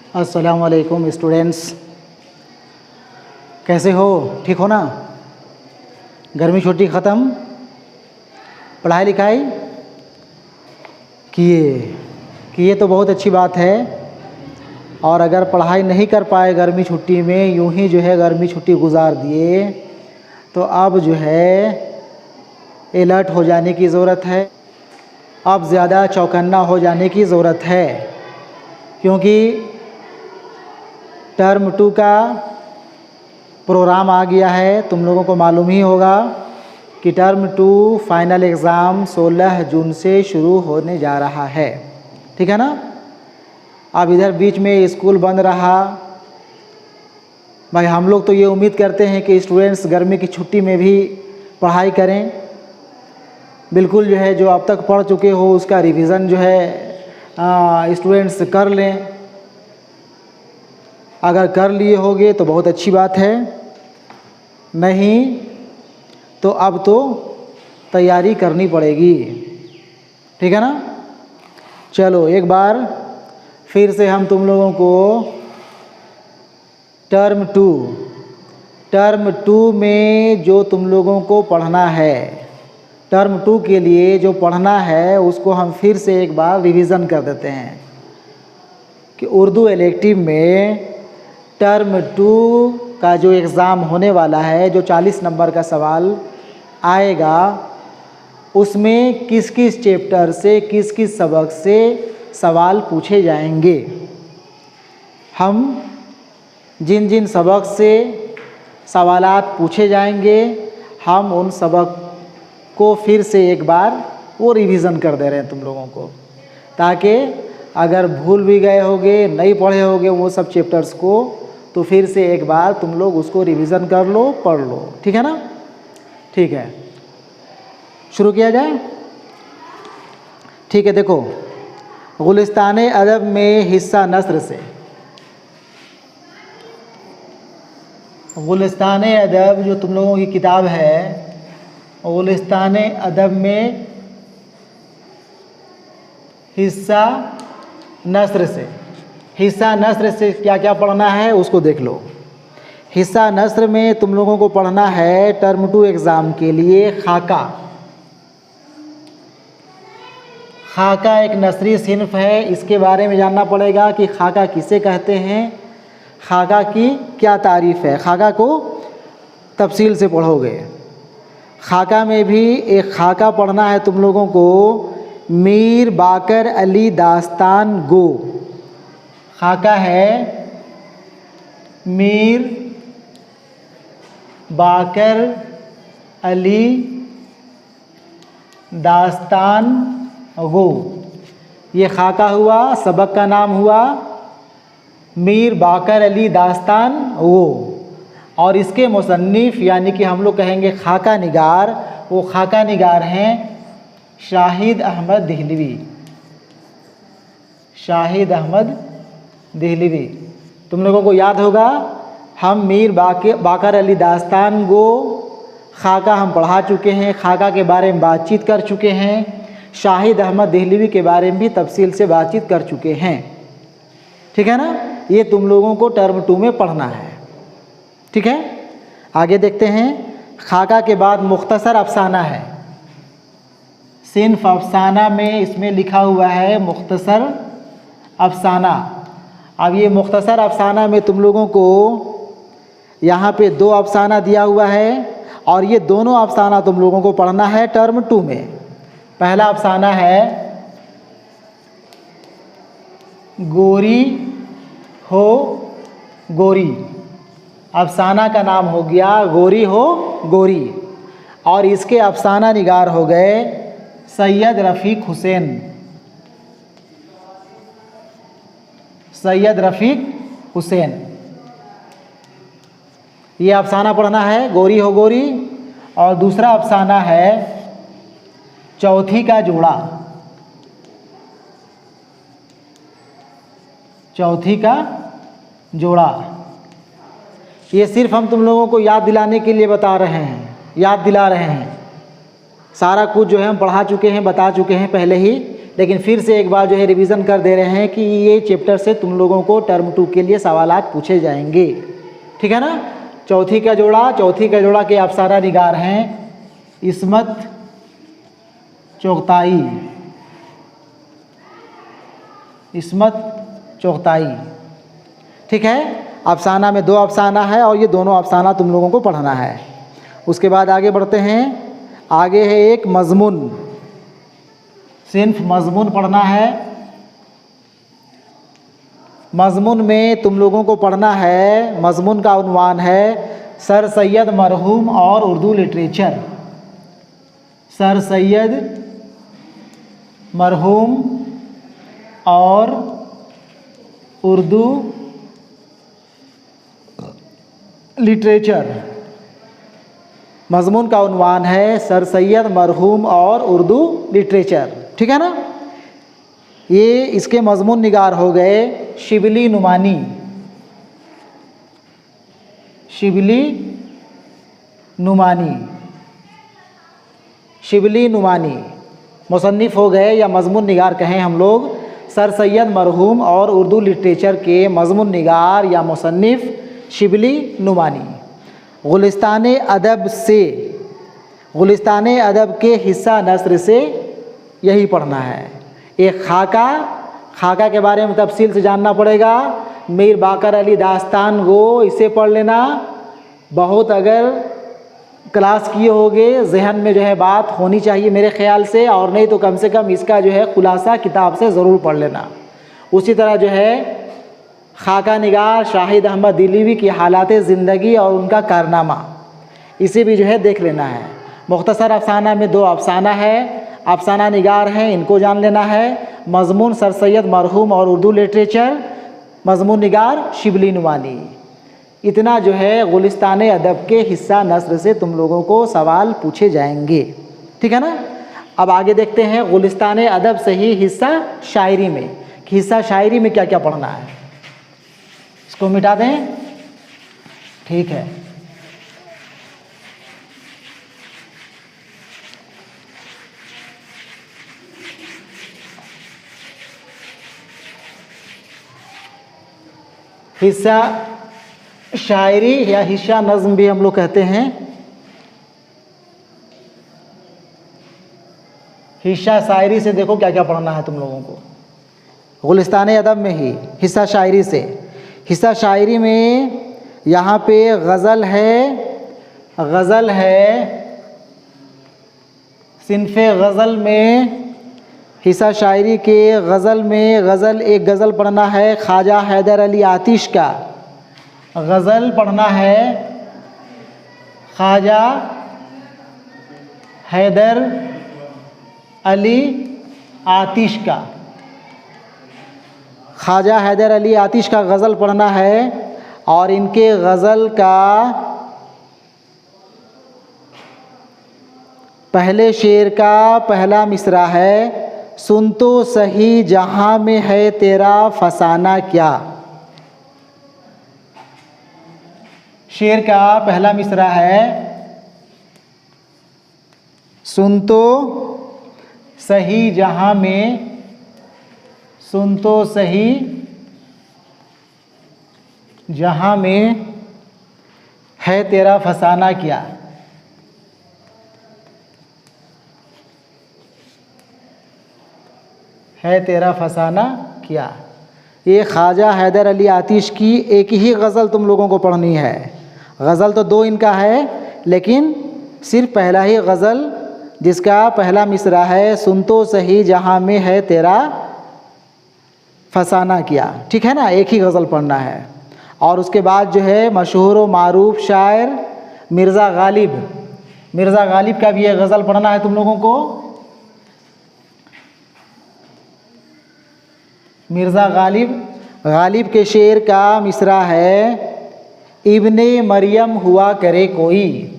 अस्सलाम वालेकुम स्टूडेंट्स, कैसे हो? ठीक हो ना? गर्मी छुट्टी ख़त्म, पढ़ाई लिखाई किए तो बहुत अच्छी बात है। और अगर पढ़ाई नहीं कर पाए गर्मी छुट्टी में, यूं ही जो है गर्मी छुट्टी गुजार दिए, तो अब जो है अलर्ट हो जाने की ज़रूरत है। अब ज़्यादा चौकन्ना हो जाने की ज़रूरत है, क्योंकि टर्म 2 का प्रोग्राम आ गया है। तुम लोगों को मालूम ही होगा कि टर्म 2 फाइनल एग्ज़ाम 16 जून से शुरू होने जा रहा है, ठीक है ना? अब इधर बीच में स्कूल बंद रहा। भाई हम लोग तो ये उम्मीद करते हैं कि स्टूडेंट्स गर्मी की छुट्टी में भी पढ़ाई करें। बिल्कुल जो है जो अब तक पढ़ चुके हो उसका रिवीज़न जो है स्टूडेंट्स कर लें। अगर कर लिए होगे तो बहुत अच्छी बात है, नहीं तो अब तो तैयारी करनी पड़ेगी, ठीक है ना? चलो एक बार फिर से हम तुम लोगों को टर्म 2 में जो तुम लोगों को पढ़ना है, टर्म 2 के लिए जो पढ़ना है उसको हम फिर से एक बार रिवीज़न कर देते हैं कि उर्दू इलेक्टिव में टर्म 2 का जो एग्ज़ाम होने वाला है, जो 40 नंबर का सवाल आएगा, उसमें किस किस चैप्टर से, किस किस सबक से सवाल पूछे जाएंगे। हम जिन जिन सबक से सवालात पूछे जाएंगे, हम उन सबक को फिर से एक बार वो रिवीज़न कर दे रहे हैं तुम लोगों को, ताकि अगर भूल भी गए होगे, नहीं पढ़े होगे वो सब चैप्टर्स को, तो फिर से एक बार तुम लोग उसको रिवीज़न कर लो, पढ़ लो, ठीक है ना? ठीक है, शुरू किया जाए। ठीक है, देखो गुलिस्तान अदब में हिस्सा नस्र से, गुलिस्तान अदब जो तुम लोगों की किताब है, गुलिस्तान अदब में हिस्सा नस्र से, हिस्सा नस्र से क्या क्या पढ़ना है उसको देख लो। हिस्सा नस्र में तुम लोगों को पढ़ना है टर्म 2 एग्ज़ाम के लिए खाका। खाका एक नसरी सिन्फ है, इसके बारे में जानना पड़ेगा कि खाका किसे कहते हैं, खाका की क्या तारीफ़ है। खाका को तफसील से पढ़ोगे। खाका में भी एक खाका पढ़ना है तुम लोगों को, मीर बाकर अली दास्तान गो। खाका है मीर बाकर अली दास्तान गो, ये खाका हुआ, सबक का नाम हुआ मीर बाकर अली दास्तान गो। और इसके मुसन्निफ़ यानी कि हम लोग कहेंगे खाका निगार, वो खाका निगार हैं शाहिद अहमद देहलवी। शाहिद अहमद देहलवी, तुम लोगों को याद होगा हम मीर बाकर अली दास्तान गो खाका हम पढ़ा चुके हैं, खाका के बारे में बातचीत कर चुके हैं, शाहिद अहमद देहलवी के बारे में भी तफसील से बातचीत कर चुके हैं, ठीक है ना? ये तुम लोगों को टर्म 2 में पढ़ना है, ठीक है? आगे देखते हैं। खाका के बाद मुख्तसर अफसाना है, सिन्फ अफसाना में इसमें लिखा हुआ है मुख्तसर अफसाना। अब ये मुख्तसर अफसाना में तुम लोगों को यहाँ पे 2 अफसाना दिया हुआ है, और ये दोनों अफसाना तुम लोगों को पढ़ना है टर्म 2 में। पहला अफसाना है गोरी हो गोरी, अफसाना का नाम हो गया गोरी हो गोरी, और इसके अफसाना निगार हो गए सैयद रफ़ीक हुसैन। सैयद रफ़ीक हुसैन, ये अफसाना पढ़ना है गोरी हो गोरी। और दूसरा अफसाना है चौथी का जोड़ा, चौथी का जोड़ा। ये सिर्फ हम तुम लोगों को याद दिलाने के लिए बता रहे हैं, याद दिला रहे हैं। सारा कुछ जो है हम पढ़ा चुके हैं, बता चुके हैं पहले ही लेकिन फिर से एक बार जो है रिवीजन कर दे रहे हैं कि ये चैप्टर से तुम लोगों को टर्म 2 के लिए सवालात पूछे जाएंगे, ठीक है ना। चौथी का जोड़ा के अफसारा निगार हैं इस्मत चुगताई, ठीक है। अफसाना में 2 अफसाना है और ये दोनों अफसाना तुम लोगों को पढ़ना है। उसके बाद आगे बढ़ते हैं। आगे है एक मज़मून, सिर्फ मज़मून पढ़ना है। मज़मून में तुम लोगों को पढ़ना है, मज़मून का उन्वान है सर सैयद मरहूम और उर्दू लिटरेचर। सर सैयद मरहूम और उर्दू लिटरेचर। मज़मून का उन्वान है सर सैयद मरहूम और उर्दू लिटरेचर, ठीक है ना। ये इसके मज़मून निगार हो गए शिबली नुमानी, शिबली नुमानी मुसन्निफ़ हो गए या मज़मून निगार कहें हम लोग सर सैयद मरहूम और उर्दू लिटरेचर के मज़मून निगार या मुसन्निफ़ शिबली नुमानी। गुलिस्तान अदब के हिस्सा नस्र से यही पढ़ना है। एक खाका के बारे में तफसील से जानना पड़ेगा। मीर बाकर अली दास्तान गो, इसे पढ़ लेना। बहुत अगर क्लास किए होगे जहन में जो है बात होनी चाहिए मेरे ख़्याल से, और नहीं तो कम से कम इसका जो है खुलासा किताब से ज़रूर पढ़ लेना। उसी तरह जो है खाका निगार शाहिद अहमद दिलीवी की हालात ज़िंदगी और उनका कारनामा, इसे भी जो है देख लेना है। मुख्तसर अफसाना में 2 अफसाना है, अफसाना निगार हैं, इनको जान लेना है। मज़मून सर सैयद मरहूम और उर्दू लिटरेचर, मज़मून निगार शिबली नुमानी। इतना जो है गुलिस्तान अदब के हिस्सा नस्र से तुम लोगों को सवाल पूछे जाएंगे, ठीक है ना। अब आगे देखते हैं गुलिस्तान अदब से ही हिस्सा शायरी में, कि हिस्सा शायरी में क्या क्या पढ़ना है। इसको मिटा दें, ठीक है। हिस्सा शायरी या हिस्सा नज़्म भी हम लोग कहते हैं। हिस्सा शायरी से देखो क्या क्या पढ़ना है तुम लोगों को। गुलिस्तान अदब में ही हिस्सा शायरी से, हिस्सा शायरी में यहाँ पे गज़ल है। सिनफ़े गज़ल में, हिस्सा शायरी के गज़ल में एक गज़ल पढ़ना है ख्वाजा हैदर अली आतिश का। गज़ल पढ़ना है ख्वाजा हैदर अली आतिश का। ख्वाजा हैदर अली आतिश का गज़ल पढ़ना है, और इनके गज़ल का पहले शेर का पहला मिसरा है सुन तो सही जहाँ में है तेरा फसाना क्या। शेर का पहला मिसरा है सुन तो सही जहाँ में, सुन तो सही जहाँ में है तेरा फसाना क्या। है तेरा फसाना क्या। ये ख्वाजा हैदर अली आतिश की एक ही गज़ल तुम लोगों को पढ़नी है। गज़ल तो 2 इनका है, लेकिन सिर्फ पहला ही गज़ल जिसका पहला मिसरा है सुन तो सही जहाँ में है तेरा फसाना क्या, ठीक है ना। एक ही गज़ल पढ़ना है। और उसके बाद जो है मशहूर व मारूफ शायर मिर्ज़ा गालिब का भी एक गज़ल पढ़ना है तुम लोगों को। मिर्ज़ा गालिब के शेर का मिसरा है इब्ने मरियम हुआ करे कोई।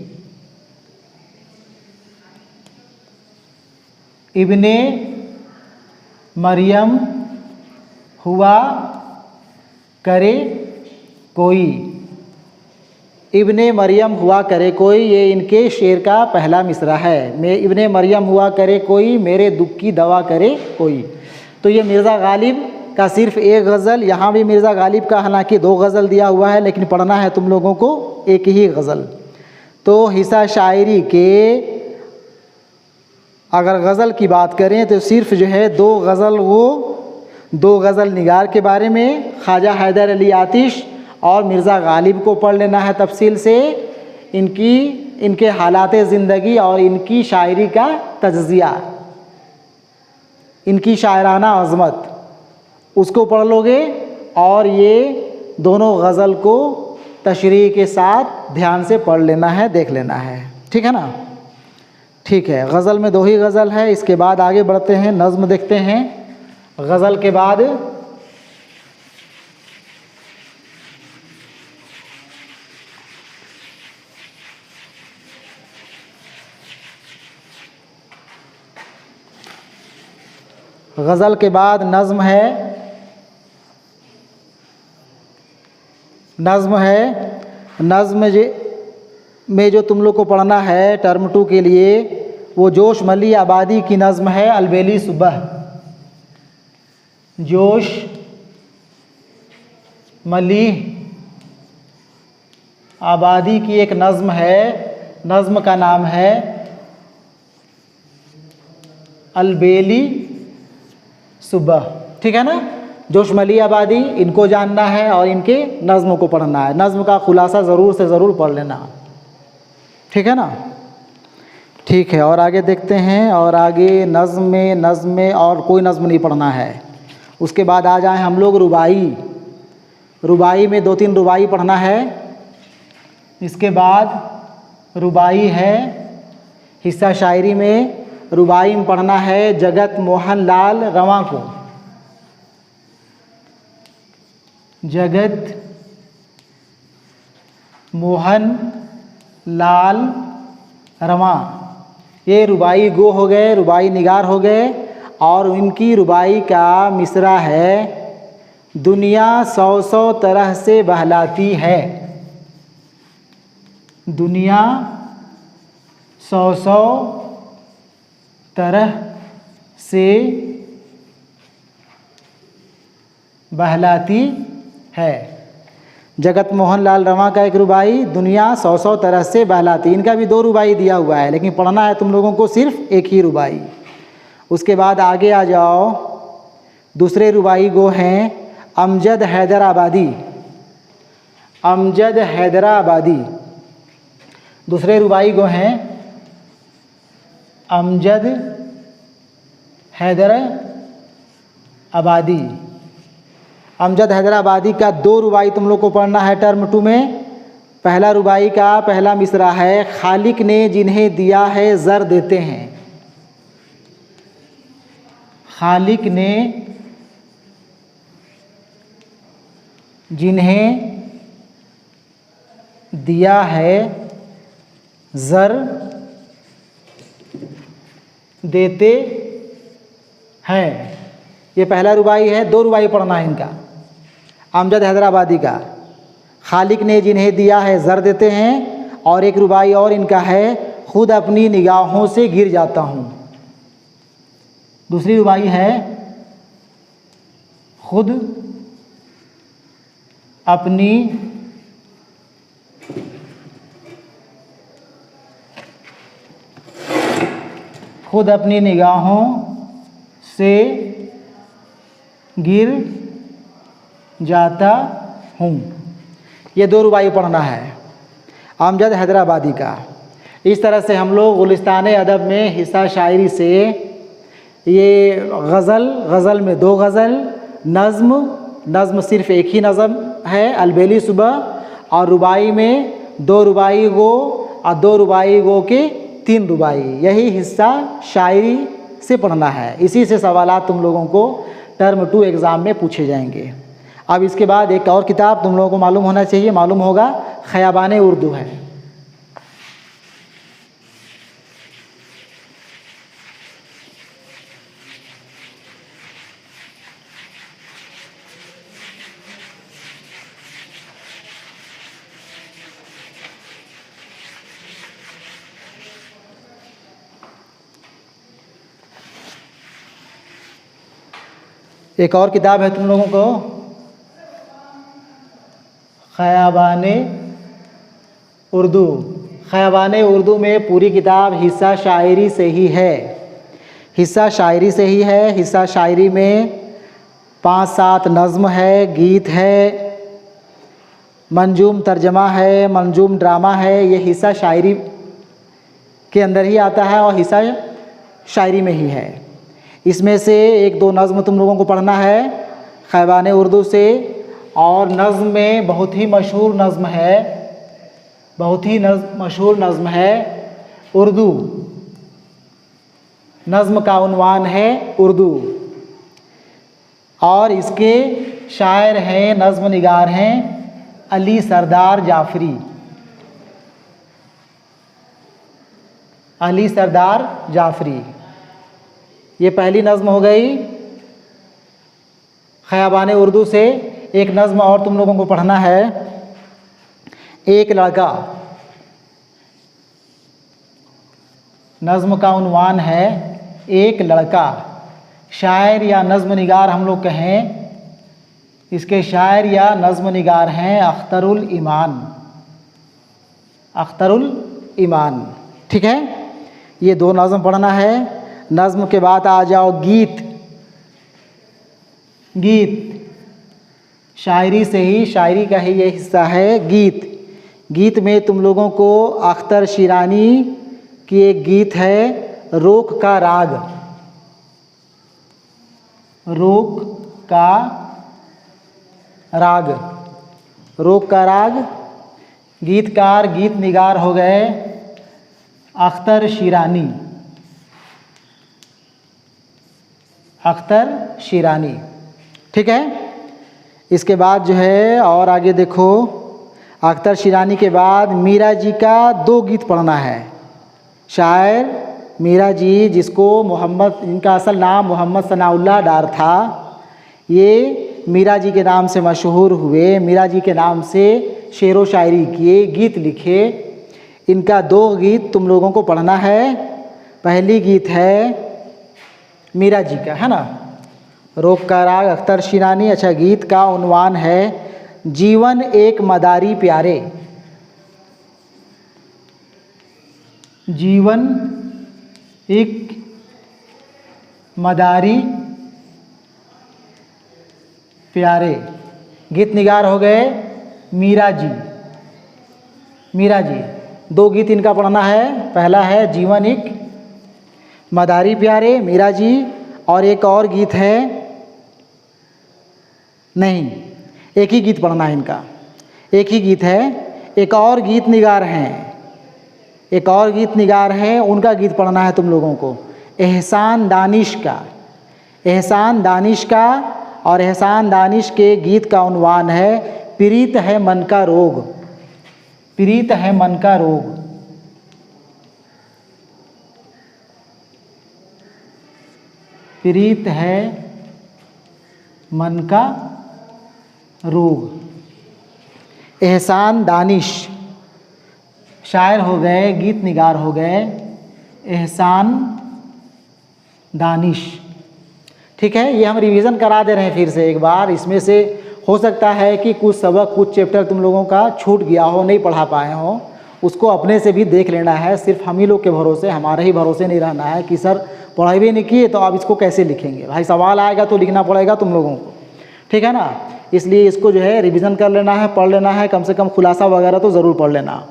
इब्ने मरियम हुआ करे कोई। इब्ने मरियम हुआ करे कोई, ये इनके शेर का पहला मिसरा है। मैं इब्ने मरियम हुआ करे कोई, मेरे दुख की दवा करे कोई। तो ये मिर्ज़ा गालिब का सिर्फ एक गज़ल, यहाँ भी मिर्ज़ा गालिब का हालांकि 2 गज़ल दिया हुआ है, लेकिन पढ़ना है तुम लोगों को एक ही गज़ल। तो हिस्सा शायरी के अगर गज़ल की बात करें तो सिर्फ जो है 2 गज़ल, वो 2 गज़ल निगार के बारे में, ख्वाजा हैदर अली आतिश और मिर्ज़ा गालिब को पढ़ लेना है तफसील से। इनके हालात ज़िंदगी और इनकी शायरी का तज्ज़िया, इनकी शायराना अज़मत, उसको पढ़ लोगे और ये दोनों गज़ल को तशरीह के साथ ध्यान से पढ़ लेना है, देख लेना है। ठीक है ना? ठीक है, गज़ल में 2 ही गज़ल है। इसके बाद आगे बढ़ते हैं, नज़्म देखते हैं। गज़ल के बाद नज़्म है। नज़्म में जो तुम लोग को पढ़ना है टर्म 2 के लिए, वो जोश मली आबादी की नज़्म है, अलबेली सुबह। जोश मली आबादी की एक नज़्म है, नज़्म का नाम है अलबेली सुबह। ठीक है ना? जोश मली आबादी, इनको जानना है और इनके नज़्म को पढ़ना है। नज़्म का खुलासा ज़रूर से ज़रूर पढ़ लेना। ठीक है ना? ठीक है, और आगे देखते हैं। और आगे नज़्म में और कोई नज़्म नहीं पढ़ना है। उसके बाद आ जाएं हम लोग रुबाई में 2-3 रुबाई पढ़ना है। इसके बाद रुबाई है। हिस्सा शायरी में रुबाई में पढ़ना है जगत मोहन लाल रवां को। जगत मोहन लाल रवां, ये रुबाई गो हो गए, रुबाई निगार हो गए। और इनकी रुबाई का मिसरा है, दुनिया 100 तरह से बहलाती है। दुनिया 100 तरह से बहलाती है। जगत मोहन लाल रवां का एक रुबाई, दुनिया 100 तरह से बहलाती। इनका भी 2 रुबाई दिया हुआ है, लेकिन पढ़ना है तुम लोगों को सिर्फ एक ही रुबाई। उसके बाद आगे आ जाओ, दूसरे रुबाई गो हैं अमजद हैदराबादी। अमजद हैदराबादी दूसरे रुबाई गो हैं अमजद हैदराबादी। अमजद हैदराबादी का 2 रुबाई तुम लोग को पढ़ना है टर्म 2 में। पहला रुबाई का पहला मिसरा है, खालिक ने जिन्हें दिया है ज़र देते हैं। खालिक ने जिन्हें दिया है ज़र देते हैं। ये पहला रुबाई है। 2 रुबाई पढ़ना है इनका, अमजद हैदराबादी का। खालिक ने जिन्हें दिया है ज़र देते हैं। और एक रुबाई और इनका है, खुद अपनी निगाहों से गिर जाता हूँ। दूसरी रुबाई है, खुद अपनी निगाहों से गिर जाता हूँ। ये 2 रुबाई पढ़ना है अमजद हैदराबादी का। इस तरह से हम लोग गुलिस्तान अदब में हिस्सा शायरी से ये गज़ल में 2 गज़ल, नज़्म सिर्फ एक ही नज़्म है अलबेली सुबह। और रुबाई में 2 रुबाई गो और 2 रुबाई गो के 3 रुबाई। यही हिस्सा शायरी से पढ़ना है। इसी से सवालात तुम लोगों को टर्म 2 एग्ज़ाम में पूछे जाएंगे। अब इसके बाद एक और किताब तुम लोगों को मालूम होना चाहिए, मालूम होगा, ख़याबान उर्दू है। एक और किताब है तुम लोगों को, ख़याबाने उर्दू। ख़याबाने उर्दू में पूरी किताब हिस्सा शायरी से ही है, हिस्सा शायरी से ही है। हिस्सा शायरी में 5-7 नज़्म है, गीत है, मंजूम तर्जमा है, मंजूम ड्रामा है। ये हिस्सा शायरी के अंदर ही आता है और हिस्सा शायरी में ही है। इसमें से 1-2 नज़्म तुम लोगों को पढ़ना है ख़याबाने उर्दू से। और नज़्म में बहुत ही मशहूर नज़्म है, बहुत ही मशहूर नज़्म है उर्दू। नज़्म का उन्वान है उर्दू और इसके शायर हैं, नज़्म निगार हैं अली सरदार जाफ़री। अली सरदार जाफ़री, ये पहली नज़्म हो गई ख़याबाने उर्दू से। एक नज़्म और तुम लोगों को पढ़ना है, एक लड़का। नज़्म का उन्वान है एक लड़का। शायर या नज़्म निगार हम लोग कहें, इसके शायर या नज़्म निगार हैं अख्तरुल ईमान, अख्तरुल ईमान। ठीक है, ये 2 नज़्म पढ़ना है। नज़्म के बाद आ जाओ गीत। गीत शायरी से ही, शायरी का ही ये हिस्सा है गीत। गीत में तुम लोगों को अख्तर शिरानी की एक गीत है रोक का राग, रोक का राग, रोक का राग। गीतकार गीत निगार हो गए अख्तर शिरानी, अख्तर शिरानी। ठीक है, इसके बाद जो है और आगे देखो, अख्तर शिरानी के बाद मीरा जी का 2 गीत पढ़ना है। शायर मीरा जी, जिसको मोहम्मद, इनका असल नाम मोहम्मद सनाउल्लाह डार था, ये मीरा जी के नाम से मशहूर हुए। मीरा जी के नाम से शेर व शायरी किए, गीत लिखे। इनका 2 गीत तुम लोगों को पढ़ना है। पहली गीत है मीरा जी का, है ना, रोक का राग अख्तर शिरानी। अच्छा, गीत का उन्वान है जीवन एक मदारी प्यारे। जीवन एक मदारी प्यारे। गीत निगार हो गए मीरा जी। मीरा जी, 2 गीत इनका पढ़ना है। पहला है जीवन एक मदारी प्यारे, मीरा जी। और एक और गीत है, नहीं, एक ही गीत पढ़ना है इनका, एक ही गीत है। एक और गीत निगार हैं, एक और गीत निगार हैं, उनका गीत पढ़ना है तुम लोगों को, एहसान दानिश का, एहसान दानिश का। और एहसान दानिश के गीत का उन्वान है प्रीत है मन का रोग, प्रीत है मन का रोग। प्रीत है मन का रोग। एहसान दानिश शायर हो गए, गीत निगार हो गए एहसान दानिश। ठीक है, ये हम रिवीजन करा दे रहे हैं फिर से एक बार। इसमें से हो सकता है कि कुछ सबक, कुछ चैप्टर तुम लोगों का छूट गया हो, नहीं पढ़ा पाए हो, उसको अपने से भी देख लेना है। सिर्फ हम ही लोग के भरोसे, हमारे ही भरोसे नहीं रहना है कि सर पढ़ाई भी नहीं किए तो अब इसको कैसे लिखेंगे। भाई सवाल आएगा तो लिखना पड़ेगा तुम लोगों को, ठीक है ना। इसलिए इसको जो है रिवीजन कर लेना है, पढ़ लेना है, कम से कम खुलासा वगैरह तो ज़रूर पढ़ लेना।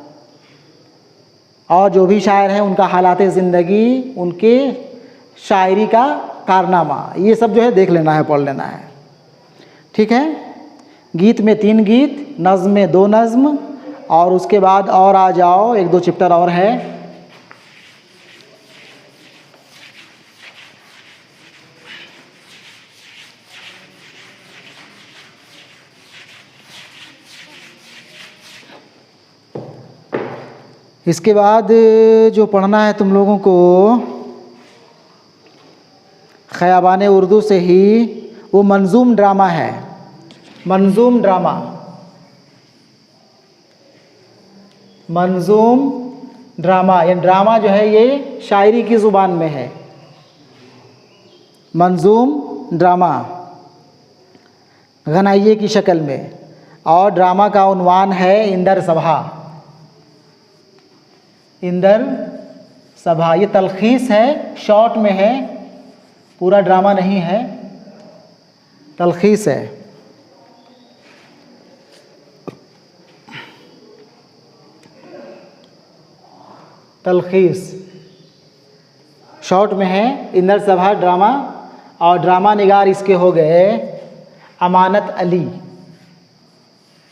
और जो भी शायर हैं उनका हालात ज़िंदगी, उनके शायरी का कारनामा, ये सब जो है देख लेना है, पढ़ लेना है। ठीक है, गीत में 3 गीत, नज़्म में 2 नज़्म, और उसके बाद और आ जाओ 1-2 चैप्टर और है। इसके बाद जो पढ़ना है तुम लोगों को ख़याबाने उर्दू से ही, वो मंजूम ड्रामा है। मंजूम ड्रामा, मंजूम ड्रामा, ये ड्रामा जो है ये शायरी की ज़ुबान में है। मंजूम ड्रामा, गनाइये की शक्ल में, और ड्रामा का उन्वान है इंदर सभा। इंदर सभा ये तलखीस है, शॉर्ट में है, पूरा ड्रामा नहीं है, तलखीस है। तलखीस शॉर्ट में है, इंदर सभा ड्रामा, और ड्रामा निगार इसके हो गए अमानत अली।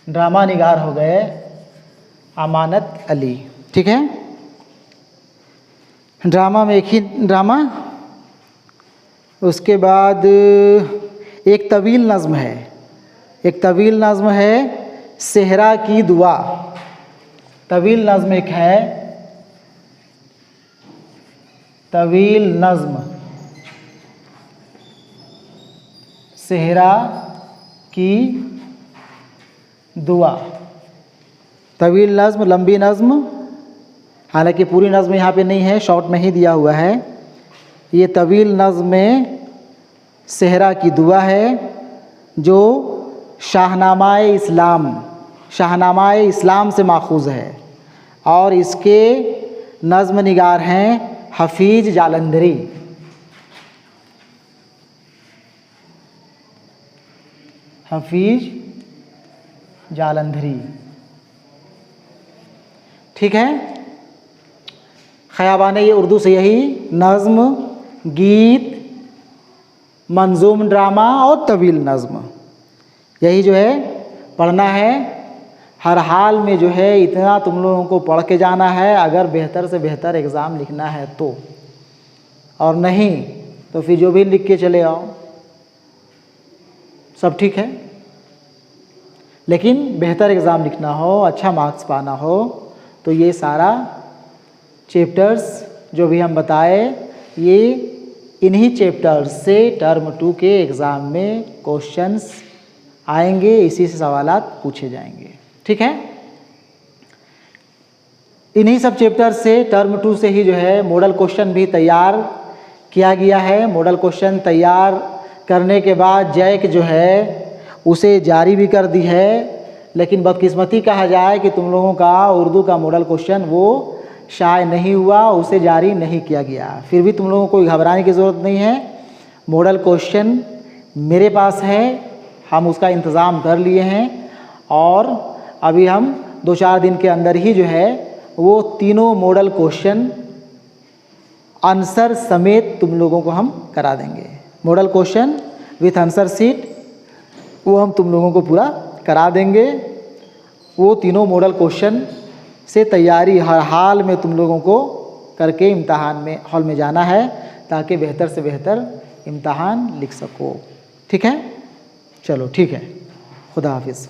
ड्रामा निगार हो गए अमानत अली। ठीक है, ड्रामा में एक ही ड्रामा। उसके बाद एक तवील नज़्म है, एक तवील नज़्म है सेहरा की दुआ। तवील नज़्म एक है, तवील नज़्म सेहरा की दुआ। तवील नज़्म, लंबी नज़्म, हालांकि पूरी नज़्म यहाँ पे नहीं है, शॉर्ट में ही दिया हुआ है। ये तवील नज़्म में सेहरा की दुआ है, जो शाहनामाए इस्लाम, शाहनामाए इस्लाम से माखूज़ है, और इसके नज़्म निगार हैं हफीज़ जालंधरी। हफीज़ जालंधरी। ठीक है, ख़याबान ये उर्दू से यही नज़्म, गीत, मंजूम ड्रामा और तवील नज़्म, यही जो है पढ़ना है। हर हाल में जो है इतना तुम लोगों को पढ़ के जाना है, अगर बेहतर से बेहतर एग्ज़ाम लिखना है तो, और नहीं तो फिर जो भी लिख के चले आओ, सब ठीक है। लेकिन बेहतर एग्ज़ाम लिखना हो, अच्छा मार्क्स पाना हो, तो ये सारा चैप्टर्स जो भी हम बताए, ये इन्हीं चैप्टर्स से टर्म 2 के एग्ज़ाम में क्वेश्चंस आएंगे, इसी से सवालात पूछे जाएंगे। ठीक है, इन्हीं सब चैप्टर से टर्म 2 से ही जो है मॉडल क्वेश्चन भी तैयार किया गया है। मॉडल क्वेश्चन तैयार करने के बाद जैक जो है उसे जारी भी कर दी है, लेकिन बदकिस्मती कहा जाए कि तुम लोगों का उर्दू का मॉडल क्वेश्चन वो शाये नहीं हुआ, उसे जारी नहीं किया गया। फिर भी तुम लोगों को कोई घबराने की ज़रूरत नहीं है, मॉडल क्वेश्चन मेरे पास है, हम उसका इंतज़ाम कर लिए हैं, और अभी हम 2-4 दिन के अंदर ही जो है वो तीनों मॉडल क्वेश्चन आंसर समेत तुम लोगों को हम करा देंगे। Model question with answer sheet वो हम तुम लोगों को पूरा करा देंगे। वो तीनों मॉडल क्वेश्चन से तैयारी हर हाल में तुम लोगों को करके इम्तहान में हॉल में जाना है, ताकि बेहतर से बेहतर इम्तहान लिख सको। ठीक है, चलो ठीक है, खुदा हाफिज़।